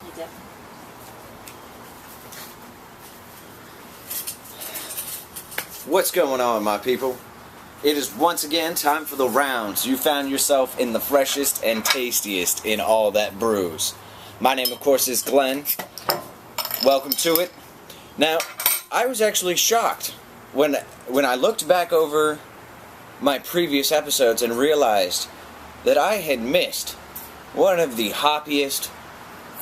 You do. What's going on, my people? It is once again time for the rounds. You found yourself in the freshest and tastiest in all that brews. My name, of course, is Glenn. Welcome to it. Now, I was actually shocked when I looked back over my previous episodes and realized that I had missed one of the hoppiest,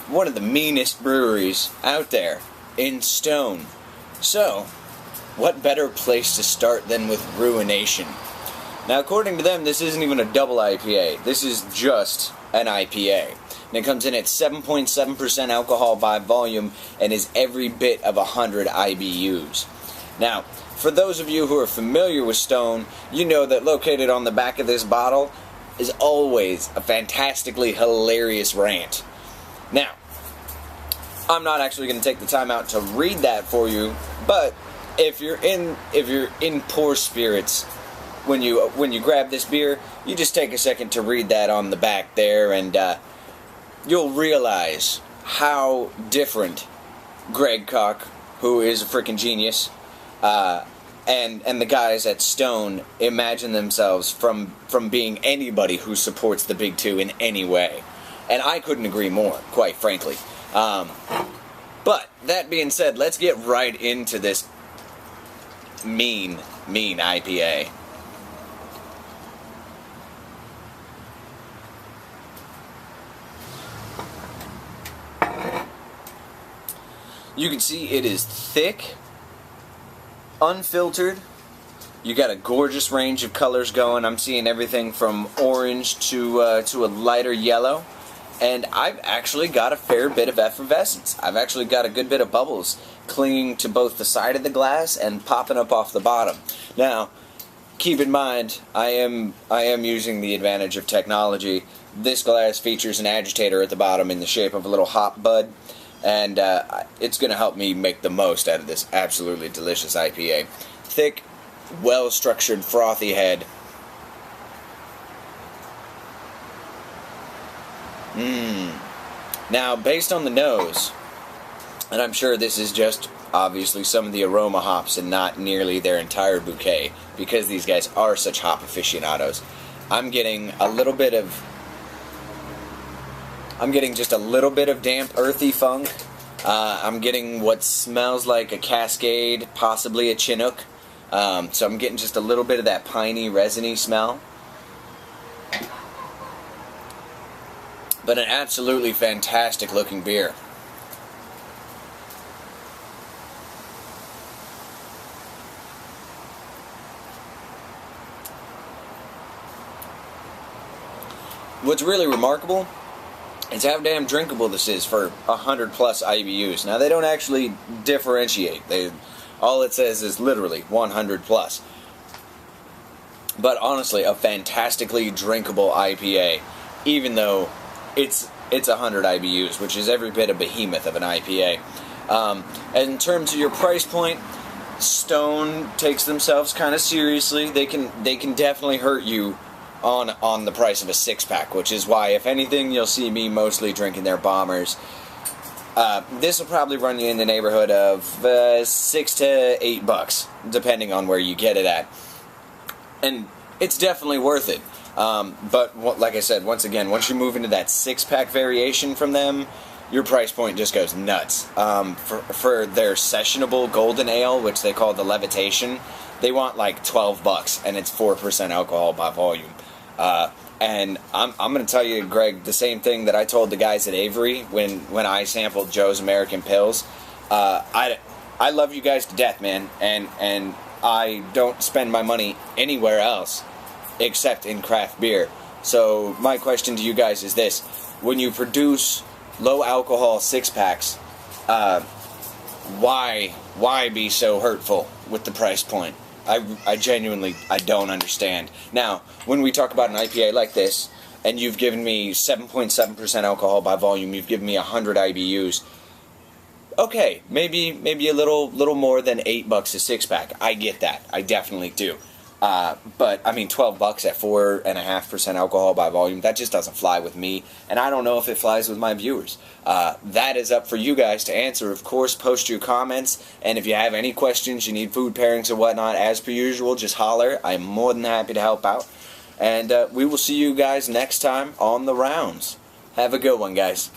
one of the meanest breweries out there in Stone. So, what better place to start than with Ruination? Now, according to them, this isn't even a double IPA. This is just an IPA. And it comes in at 7.7% alcohol by volume and is every bit of 100 IBUs. Now, for those of you who are familiar with Stone, you know that located on the back of this bottle is always a fantastically hilarious rant. Now, I'm not actually going to take the time out to read that for you, but if you're in poor spirits when you grab this beer, you just take a second to read that on the back there, and you'll realize how different Greg Koch, who is a freaking genius, and the guys at Stone imagine themselves from being anybody who supports the Big Two in any way. And I couldn't agree more, quite frankly. But that being said, let's get right into this mean IPA. You can see it is thick, unfiltered. You got a gorgeous range of colors going. I'm seeing everything from orange to a lighter yellow. And I've actually got a fair bit of effervescence. I've actually got a good bit of bubbles clinging to both the side of the glass and popping up off the bottom. Now, keep in mind, I am using the advantage of technology. This glass features an agitator at the bottom in the shape of a little hop bud, and it's going to help me make the most out of this absolutely delicious IPA. Thick, well-structured, frothy head. Now, based on the nose, and I'm sure this is just obviously some of the aroma hops and not nearly their entire bouquet, because these guys are such hop aficionados, I'm getting just a little bit of damp, earthy funk. I'm getting what smells like a Cascade, possibly a Chinook. So I'm getting just a little bit of that piney, resiny smell. But an absolutely fantastic looking beer. What's really remarkable is how damn drinkable this is for 100 plus IBUs. Now, they don't actually differentiate. All it says is literally 100 plus. But honestly, a fantastically drinkable IPA, even though it's 100 IBUs, which is every bit a behemoth of an IPA. And in terms of your price point, Stone takes themselves kind of seriously. They can definitely hurt you on the price of a 6-pack, which is why, if anything, you'll see me mostly drinking their bombers. This will probably run you in the neighborhood of $6 to $8, depending on where you get it at. And it's definitely worth it. But like I said, once again, once you move into that 6-pack variation from them, your price point just goes nuts. For their sessionable golden ale, which they call the Levitation, they want like $12, and it's 4% alcohol by volume. And I'm going to tell you, Greg, the same thing that I told the guys at Avery when I sampled Joe's American Pills. I love you guys to death, man, and I don't spend my money anywhere else except in craft beer. So my question to you guys is this: when you produce low alcohol 6-packs, why be so hurtful with the price point? I genuinely don't understand. Now, when we talk about an IPA like this, and you've given me 7.7% alcohol by volume, you've given me 100 IBUs, okay, maybe a little more than $8 a 6-pack. I get that. I definitely do. But I mean, $12 at 4.5% alcohol by volume, that just doesn't fly with me, and I don't know if it flies with my viewers. That is up for you guys to answer. Of course, post your comments, and if you have any questions, you need food pairings or whatnot, as per usual, just holler. I'm more than happy to help out. And we will see you guys next time on the rounds. Have a good one, guys.